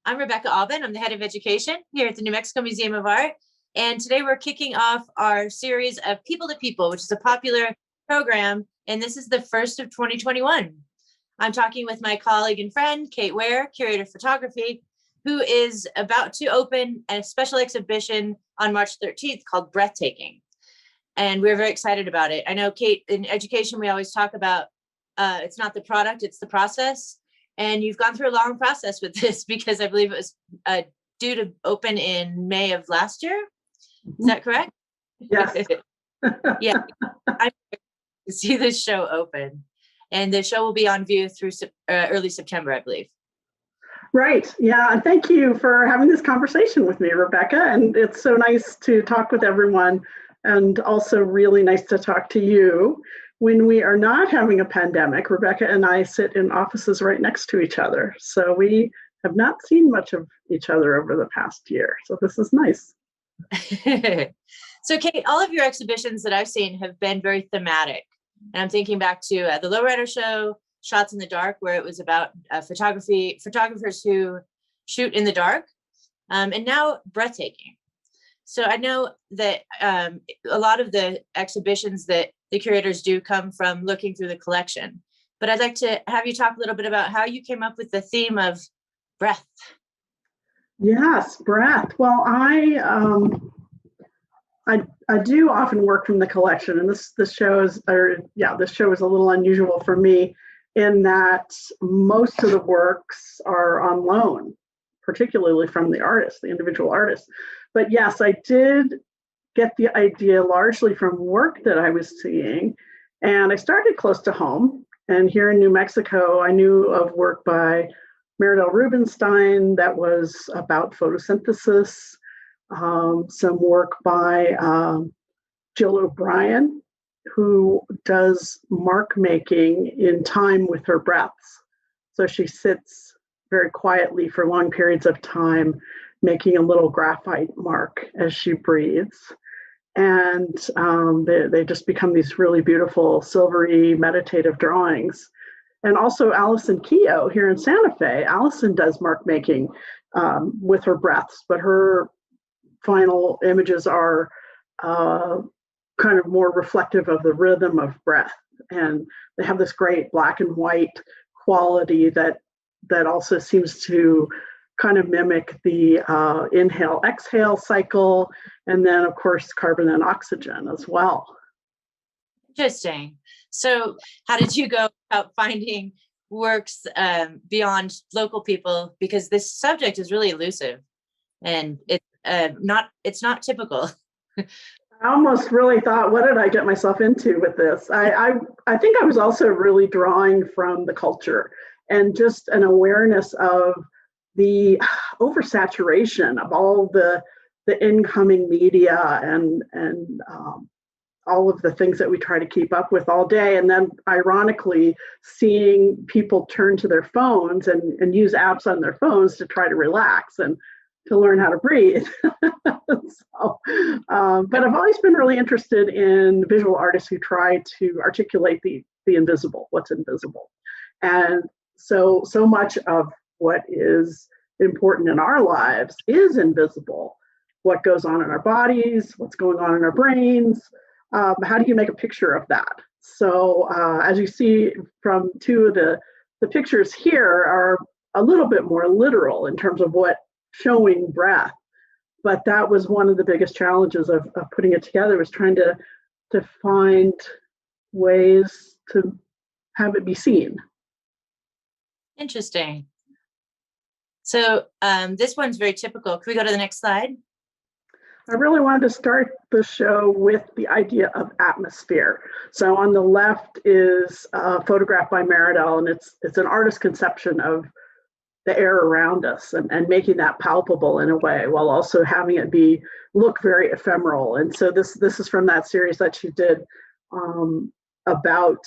I'm Rebecca Aubin. I'm the head of education here at the New Mexico Museum of Art. And today we're kicking off our series of People to People, which is a popular program. And this is the first of 2021. I'm talking with my colleague and friend, Kate Ware, curator of photography, who is about to open a special exhibition on March 13th called Breathtaking. And we're very excited about it. I know, Kate, in education, we always talk about it's not the product, it's the process. And you've gone through a long process with this because I believe it was due to open in May of last year. Is that correct? Yes. Yeah. I'm to see this show open. And the show will be on view through early September, I believe. Right. Yeah. And thank you for having this conversation with me, Rebecca. And it's so nice to talk with everyone, and also really nice to talk to you. When we are not having a pandemic, Rebecca and I sit in offices right next to each other. So we have not seen much of each other over the past year. So this is nice. So Kate, all of your exhibitions that I've seen have been very thematic. And I'm thinking back to the Lowrider Show, Shots in the Dark, where it was about photographers who shoot in the dark, and now Breathtaking. So I know that a lot of the exhibitions that the curators do come from looking through the collection, but I'd like to have you talk a little bit about how you came up with the theme of breath. Yes, breath. Well, I do often work from the collection, and this show is a little unusual for me in that most of the works are on loan, particularly from the artist, the individual artist. But yes, I did get the idea largely from work that I was seeing, and I started close to home. And here in New Mexico, I knew of work by Meridel Rubinstein that was about photosynthesis, some work by Jill O'Brien, who does mark making in time with her breaths. So she sits very quietly for long periods of time, making a little graphite mark as she breathes. And they just become these really beautiful, silvery, meditative drawings. And also Allison Keogh here in Santa Fe. Allison does mark making with her breaths, but her final images are kind of more reflective of the rhythm of breath. And they have this great black and white quality that also seems to kind of mimic the inhale, exhale cycle, and then of course, carbon and oxygen as well. Interesting. So how did you go about finding works beyond local people? Because this subject is really elusive and it's not typical. I almost really thought, what did I get myself into with this? I think I was also really drawing from the culture and just an awareness of the oversaturation of all the incoming media and all of the things that we try to keep up with all day. And then ironically, seeing people turn to their phones and use apps on their phones to try to relax and to learn how to breathe. But I've always been really interested in visual artists who try to articulate the invisible, what's invisible. And so much of what is important in our lives is invisible. What goes on in our bodies, what's going on in our brains, how do you make a picture of that? So as you see from two of the pictures here are a little bit more literal in terms of what showing breath. But that was one of the biggest challenges of putting it together, was trying to find ways to have it be seen. Interesting. So this one's very typical. Can we go to the next slide? I really wanted to start the show with the idea of atmosphere. So on the left is a photograph by Meridel, and it's an artist's conception of the air around us and making that palpable in a way, while also having it look very ephemeral. And so this is from that series that she did about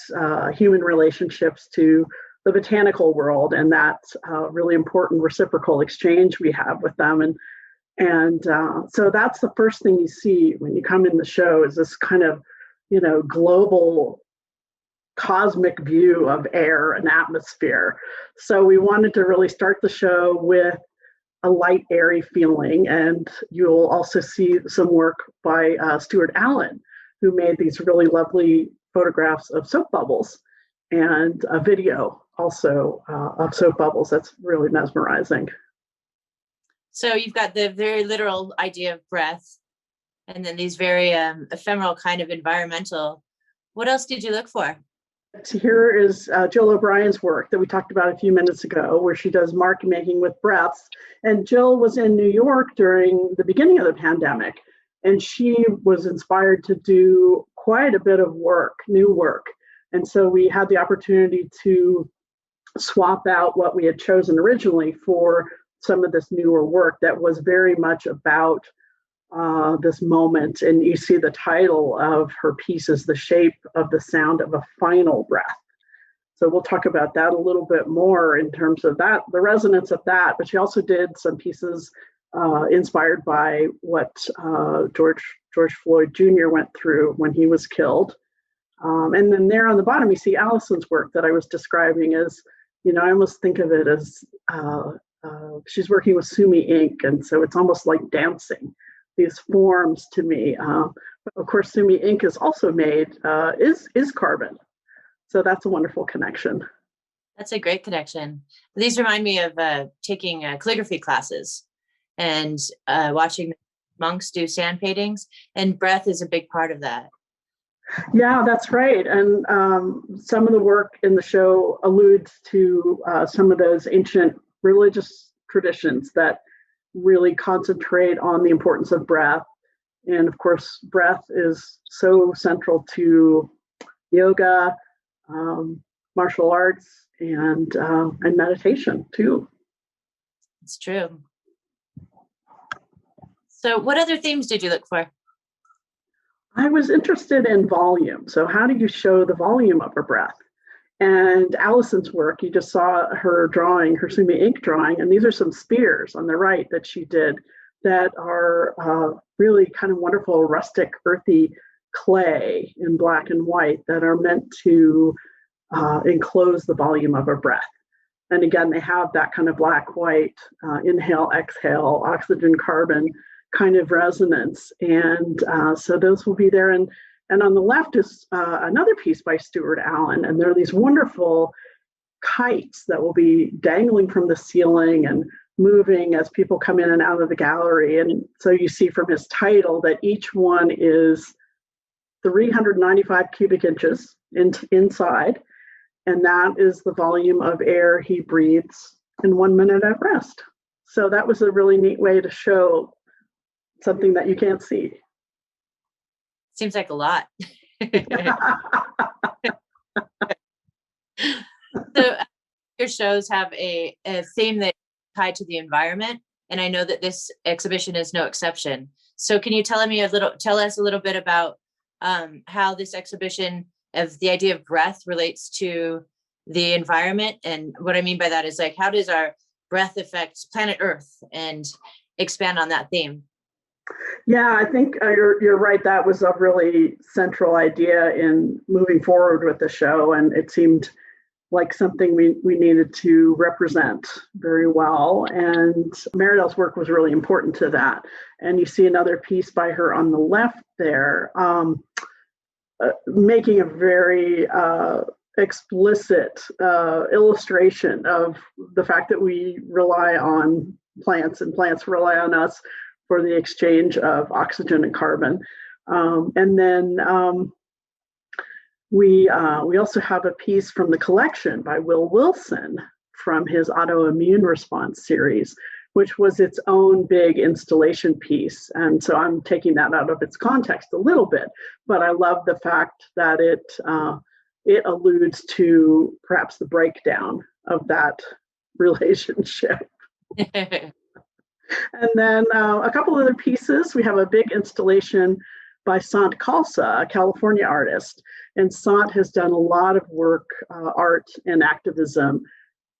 human relationships to the botanical world, and that really important reciprocal exchange we have with them. And so that's the first thing you see when you come in the show, is this kind of, global cosmic view of air and atmosphere. So we wanted to really start the show with a light, airy feeling. And you'll also see some work by Stuart Allen, who made these really lovely photographs of soap bubbles and a video also of soap bubbles. That's really mesmerizing. So you've got the very literal idea of breath, and then these very ephemeral kind of environmental. What else did you look for? Here is Jill O'Brien's work that we talked about a few minutes ago, where she does mark making with breaths. And Jill was in New York during the beginning of the pandemic, and she was inspired to do quite a bit of work, new work. And so we had the opportunity to swap out what we had chosen originally for some of this newer work that was very much about this moment. And you see the title of her piece is The Shape of the Sound of a Final Breath. So we'll talk about that a little bit more in terms of that, the resonance of that. But she also did some pieces inspired by what George Floyd Jr. went through when he was killed. And then there on the bottom, you see Allison's work that I was describing as, I almost think of it as she's working with Sumi ink. And so it's almost like dancing these forms to me. Of course, Sumi ink is also made, is carbon. So that's a wonderful connection. That's a great connection. These remind me of taking calligraphy classes and watching monks do sand paintings, and breath is a big part of that. Yeah, that's right. And some of the work in the show alludes to some of those ancient religious traditions that really concentrate on the importance of breath. And of course, breath is so central to yoga, martial arts, and meditation too. It's true. So what other themes did you look for? I was interested in volume. So how do you show the volume of a breath? And Allison's work, you just saw her drawing, her Sumi ink drawing, and these are some spears on the right that she did that are really kind of wonderful, rustic, earthy clay in black and white that are meant to enclose the volume of a breath. And again, they have that kind of black, white, inhale, exhale, oxygen, carbon kind of resonance. And so those will be there. And on the left is another piece by Stuart Allen. And there are these wonderful kites that will be dangling from the ceiling and moving as people come in and out of the gallery. And so you see from his title that each one is 395 cubic inches inside. And that is the volume of air he breathes in 1 minute at rest. So that was a really neat way to show something that you can't see. Seems like a lot. So your shows have a theme that tied to the environment, and I know that this exhibition is no exception. So can you tell us a little bit about how this exhibition of the idea of breath relates to the environment? And what I mean by that is, like, how does our breath affect planet Earth, and expand on that theme? Yeah, I think you're right. That was a really central idea in moving forward with the show, and it seemed like something we needed to represent very well. And Meridell's work was really important to that. And you see another piece by her on the left there, making a very explicit illustration of the fact that we rely on plants and plants rely on us for the exchange of oxygen and carbon. And then we also have a piece from the collection by Will Wilson from his autoimmune response series, which was its own big installation piece. And so I'm taking that out of its context a little bit, but I love the fact that it alludes to perhaps the breakdown of that relationship. And then a couple other pieces. We have a big installation by Sant Khalsa, a California artist. And Sant has done a lot of work, art and activism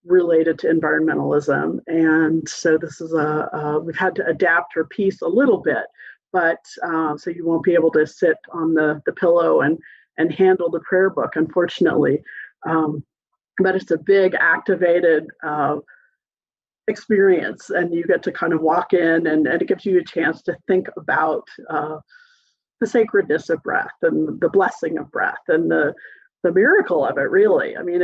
related to environmentalism. And so this is we've had to adapt her piece a little bit, but so you won't be able to sit on the pillow and handle the prayer book, unfortunately. But it's a big activated experience, and you get to kind of walk in, and it gives you a chance to think about the sacredness of breath and the blessing of breath and the miracle of it. Really, I mean,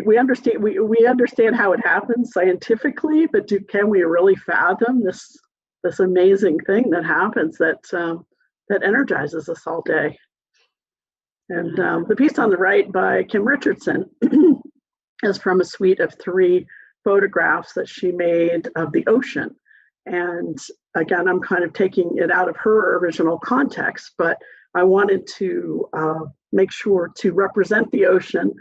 we understand how it happens scientifically, but can we really fathom this amazing thing that happens that energizes us all day? And the piece on the right by Kim Richardson is from a suite of 3 photographs that she made of the ocean. And again, I'm kind of taking it out of her original context, but I wanted to make sure to represent the ocean,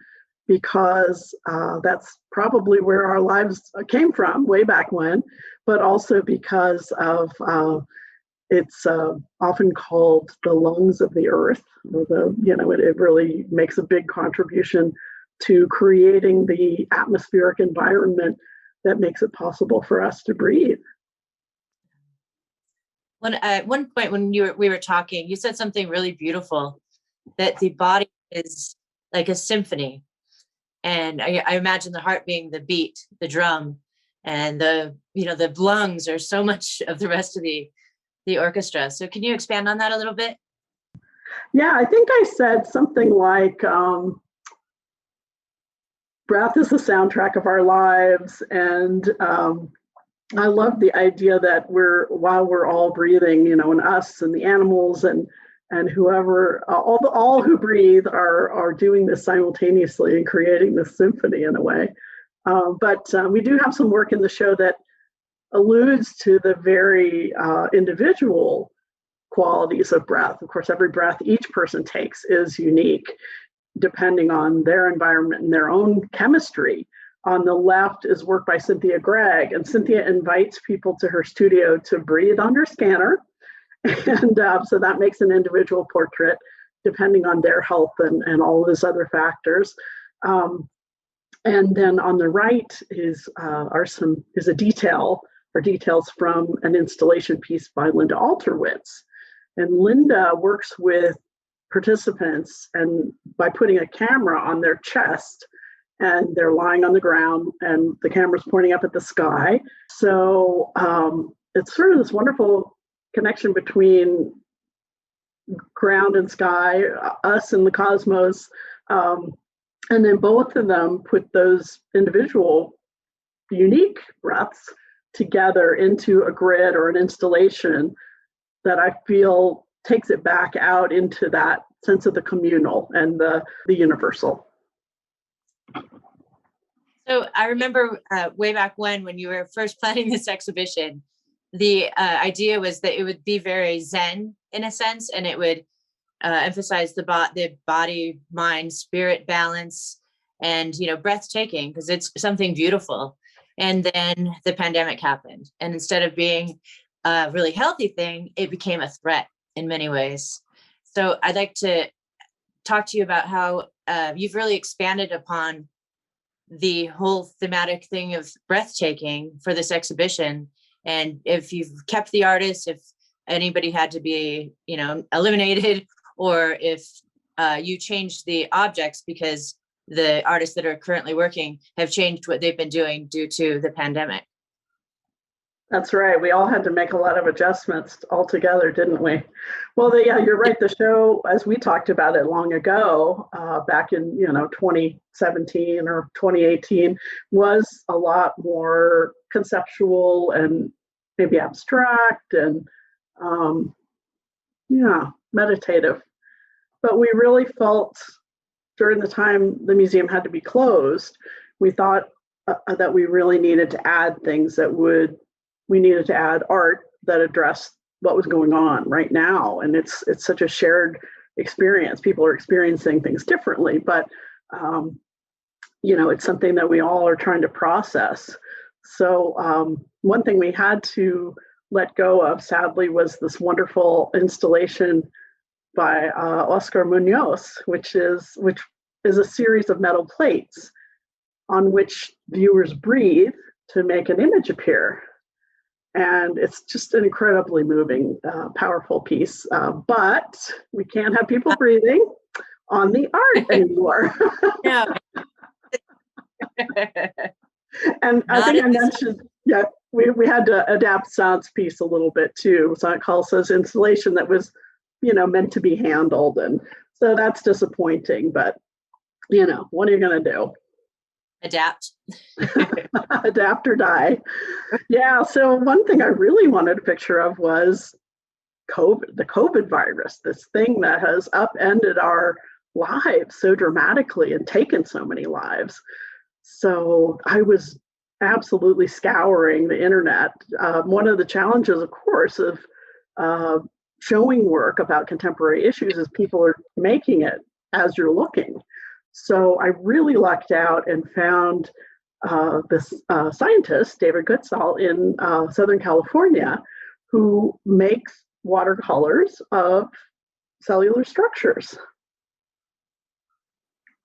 because that's probably where our lives came from way back when, but also because of it's often called the lungs of the earth. It really makes a big contribution to creating the atmospheric environment that makes it possible for us to breathe. At one point when we were talking, you said something really beautiful, that the body is like a symphony. And I imagine the heart being the beat, the drum, and the lungs are so much of the rest of the orchestra. So can you expand on that a little bit? Yeah, I think I said something like, breath is the soundtrack of our lives. And I love the idea that while we're all breathing, and us and the animals and whoever, all who breathe are doing this simultaneously and creating this symphony in a way. But we do have some work in the show that alludes to the very individual qualities of breath. Of course, every breath each person takes is unique, depending on their environment and their own chemistry. On the left is work by Cynthia Gregg, and Cynthia invites people to her studio to breathe under scanner. And so that makes an individual portrait, depending on their health and all of those other factors. And then on the right is a detail or details from an installation piece by Linda Alterwitz. And Linda works with participants and by putting a camera on their chest, and they're lying on the ground and the camera's pointing up at the sky. So it's sort of this wonderful connection between ground and sky, us and the cosmos. And then both of them put those individual unique breaths together into a grid or an installation that I feel takes it back out into that sense of the communal and the universal. So I remember way back when you were first planning this exhibition, the idea was that it would be very Zen in a sense, and it would emphasize the body, mind, spirit balance, and breathtaking, because it's something beautiful. And then the pandemic happened, and instead of being a really healthy thing, it became a threat in many ways. So I'd like to talk to you about how you've really expanded upon the whole thematic thing of breathtaking for this exhibition, and if you've kept the artists, if anybody had to be eliminated, or if you changed the objects because the artists that are currently working have changed what they've been doing due to the pandemic. That's right. We all had to make a lot of adjustments altogether, didn't we? Well, yeah, you're right. The show, as we talked about it long ago, back in 2017 or 2018, was a lot more conceptual and maybe abstract and meditative. But we really felt during the time the museum had to be closed, we thought that we really needed to add things we needed to add art that addressed what was going on right now. And it's such a shared experience. People are experiencing things differently, but it's something that we all are trying to process. So one thing we had to let go of, sadly, was this wonderful installation by Oscar Munoz, which is a series of metal plates on which viewers breathe to make an image appear. And it's just an incredibly moving, powerful piece. But we can't have people breathing on the art anymore. No. And I think I mentioned, Yeah, we had to adapt Sant's piece a little bit too. Sant calls us installation that was, meant to be handled. And so that's disappointing, but what are you going to do? Adapt. Adapt or die. Yeah. So one thing I really wanted a picture of was the COVID virus, this thing that has upended our lives so dramatically and taken so many lives. So I was absolutely scouring the internet. One of the challenges, of course, of showing work about contemporary issues is people are making it as you're looking. So I really lucked out and found this scientist, David Goodsall, in Southern California, who makes watercolors of cellular structures.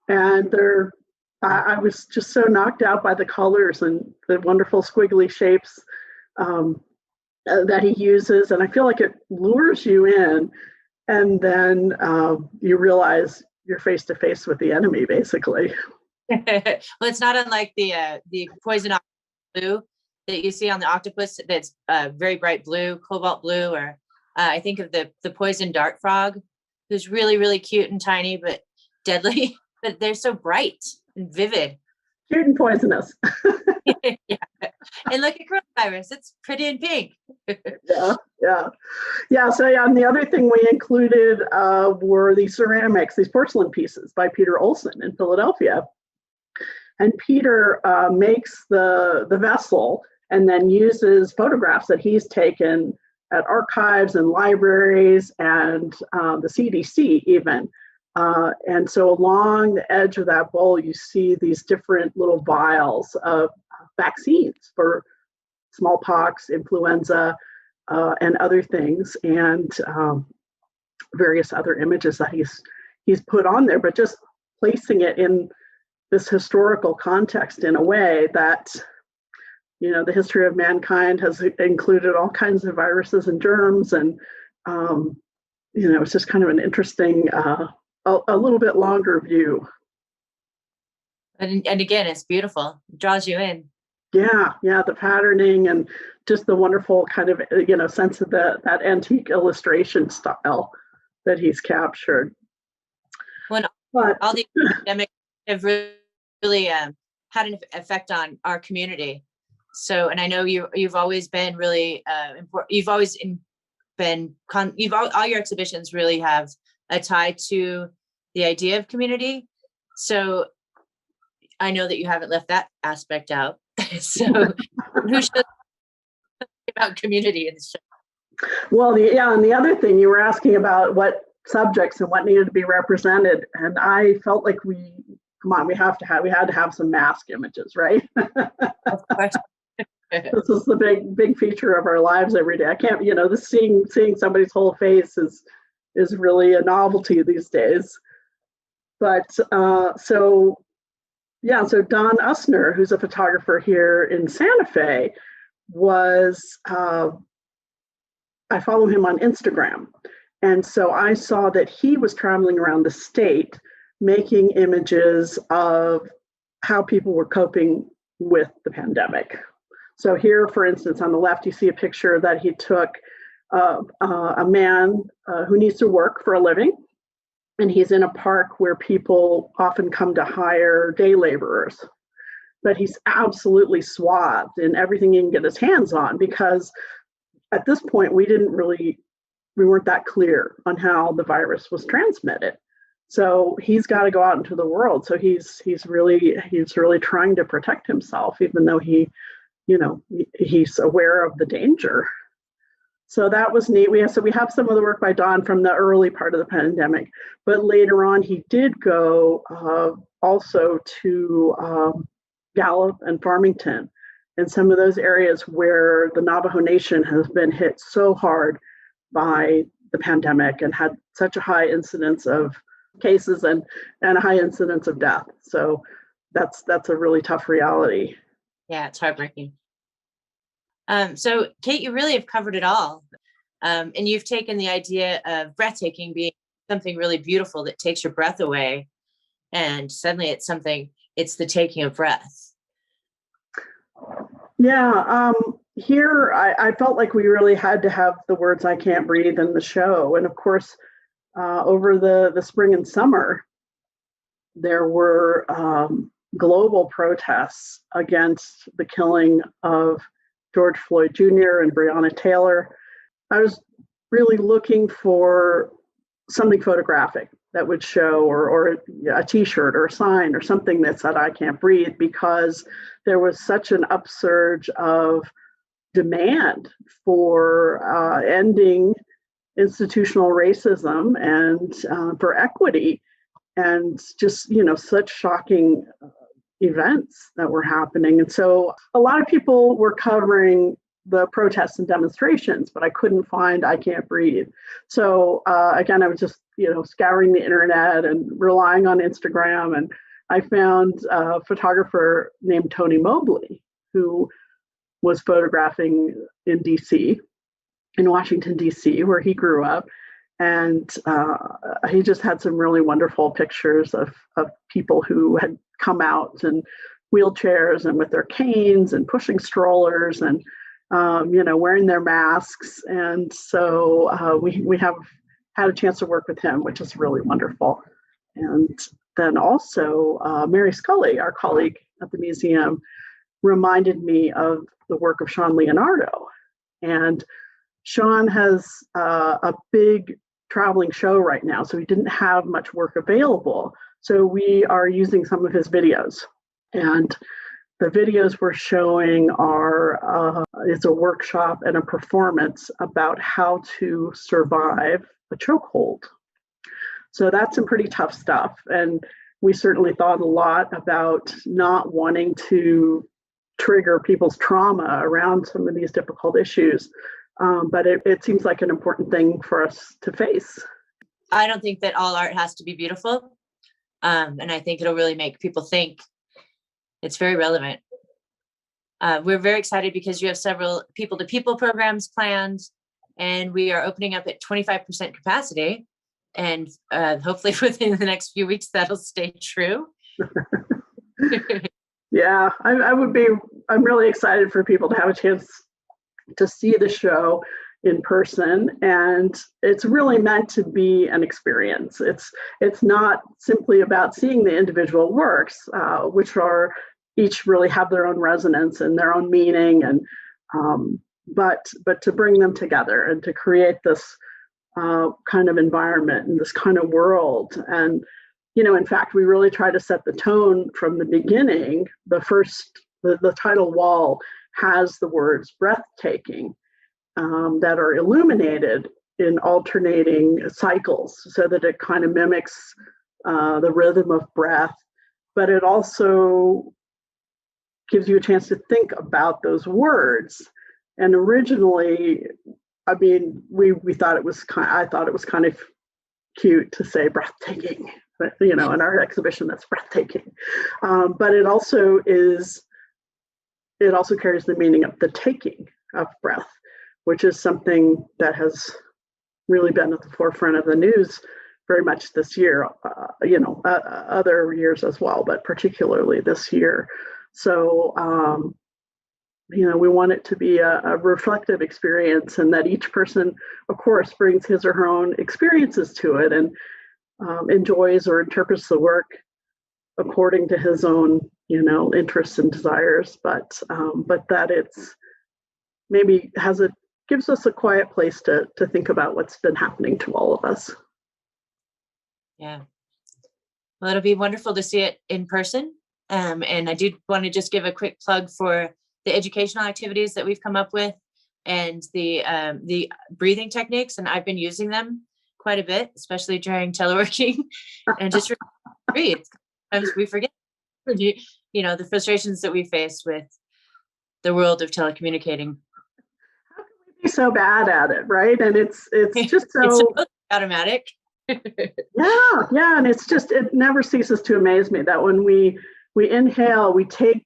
And I was just so knocked out by the colors and the wonderful squiggly shapes that he uses. And I feel like it lures you in, and then you realize you're face to face with the enemy, basically. Well, it's not unlike the poison blue that you see on the octopus. That's very bright blue, cobalt blue, or I think of the poison dart frog, who's really, really cute and tiny, but deadly. But they're so bright and vivid. Cute and poisonous. Yeah. And look at coronavirus. It's pretty and pink. Yeah. So and the other thing we included were these ceramics, these porcelain pieces by Peter Olson in Philadelphia. And Peter makes the vessel and then uses photographs that he's taken at archives and libraries and the CDC even. And so along the edge of that bowl, you see these different little vials of vaccines for smallpox, influenza, and other things, and various other images that he's put on there, but just placing it in this historical context in a way that, the history of mankind has included all kinds of viruses and germs, and it's just kind of an interesting, a little bit longer view. And again, it's beautiful. It draws you in. Yeah, the patterning and just the wonderful kind of, sense of that antique illustration style that he's captured. When all the pandemic have really had an effect on our community. So, and I know you've always been really important. You've always been all your exhibitions really have a tie to the idea of community. So I know that you haven't left that aspect out. So who should about community in the show? Well, and the other thing you were asking about what subjects and what needed to be represented, and I felt like we had to have some mask images, right? Of course. This is the big feature of our lives every day. I can't, this seeing somebody's whole face is really a novelty these days. But so Don Usner, who's a photographer here in Santa Fe, was, I follow him on Instagram. And so I saw that he was traveling around the state making images of how people were coping with the pandemic. So here, for instance, on the left, you see a picture that he took of a man who needs to work for a living. And he's in a park where people often come to hire day laborers. But he's absolutely swathed in everything he can get his hands on, because at this point, we weren't that clear on how the virus was transmitted. So he's got to go out into the world. So he's really trying to protect himself, even though he's aware of the danger. So that was neat. We have some of the work by Don from the early part of the pandemic, but later on he did go also to Gallup and Farmington, and some of those areas where the Navajo Nation has been hit so hard by the pandemic and had such a high incidence of cases and a high incidence of death. So that's a really tough reality. Yeah, it's heartbreaking. So Kate, you really have covered it all. And you've taken the idea of breathtaking being something really beautiful that takes your breath away. And suddenly it's the taking of breath. Yeah, here I felt like we really had to have the words "I can't breathe" in the show, and of course, over the spring and summer, there were global protests against the killing of George Floyd Jr. and Breonna Taylor. I was really looking for something photographic that would show, or a T-shirt or a sign or something that said "I can't breathe," because there was such an upsurge of demand for ending institutional racism and for equity, and just such shocking events that were happening. And so a lot of people were covering the protests and demonstrations, but I couldn't find "I can't breathe." So again, I was just scouring the internet and relying on Instagram, and I found a photographer named Tony Mobley, who was photographing in DC, in Washington, DC, where he grew up. And he just had some really wonderful pictures of people who had come out in wheelchairs and with their canes and pushing strollers and, wearing their masks. And so we have had a chance to work with him, which is really wonderful. And then also Mary Scully, our colleague at the museum, reminded me of the work of Sean Leonardo. And Sean has a big traveling show right now, so he didn't have much work available. So we are using some of his videos. And the videos we're showing are, it's a workshop and a performance about how to survive a chokehold. So that's some pretty tough stuff. And we certainly thought a lot about not wanting to trigger people's trauma around some of these difficult issues. But it seems like an important thing for us to face. I don't think that all art has to be beautiful. And I think it'll really make people think. It's very relevant. We're very excited because you have several people-to-people programs planned, and we are opening up at 25% capacity. And hopefully within the next few weeks, that'll stay true. Yeah, I'm really excited for people to have a chance to see the show in person, and it's really meant to be an experience. It's not simply about seeing the individual works, which are each really have their own resonance and their own meaning, and but to bring them together and to create this kind of environment and this kind of world. And in fact, we really try to set the tone from the beginning. The title wall has the words "breathtaking" that are illuminated in alternating cycles, so that it kind of mimics the rhythm of breath, but it also gives you a chance to think about those words. And originally, I mean, we thought I thought it was kind of cute to say "breathtaking," but in our exhibition, that's breathtaking. But it also carries the meaning of the taking of breath, which is something that has really been at the forefront of the news very much this year, other years as well, but particularly this year. So, we want it to be a reflective experience, and that each person, of course, brings his or her own experiences to it and enjoys or interprets the work according to his own, interests and desires, but that it's maybe gives us a quiet place to think about what's been happening to all of us. Yeah. Well, it'll be wonderful to see it in person. And I do want to just give a quick plug for the educational activities that we've come up with and the breathing techniques. And I've been using them quite a bit, especially during teleworking, and just breathe. Sometimes we forget, the frustrations that we face with the world of telecommunicating. How can we be so bad at it, right? And it's just so it's automatic. Yeah, and it never ceases to amaze me that when we inhale, we take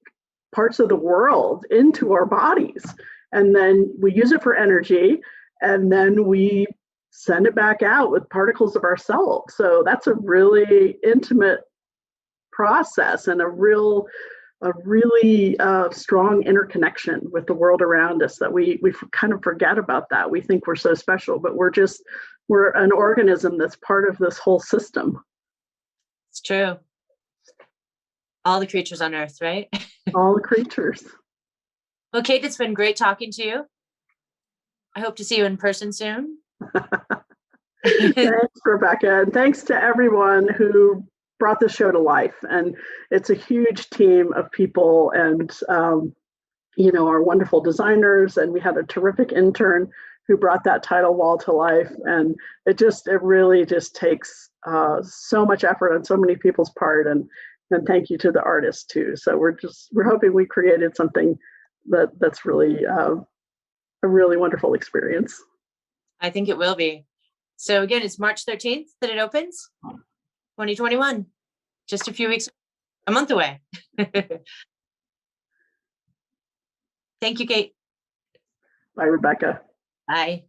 parts of the world into our bodies, and then we use it for energy, and then we send it back out with particles of ourselves. So that's a really intimate process and a real a really strong interconnection with the world around us that we kind of forget about that. We think we're so special, but we're an organism that's part of this whole system. It's true. All the creatures on Earth, right? All the creatures. Well, Kate, it's been great talking to you. I hope to see you in person soon. Thanks, Rebecca. And thanks to everyone who brought the show to life. And it's a huge team of people and, our wonderful designers. And we had a terrific intern who brought that title wall to life. And it really just takes so much effort on so many people's part. And thank you to the artists too. So we're hoping we created something that's really a really wonderful experience. I think it will be. So again, it's March 13th that it opens, 2021, just a month away. Thank you, Kate. Bye, Rebecca. Bye.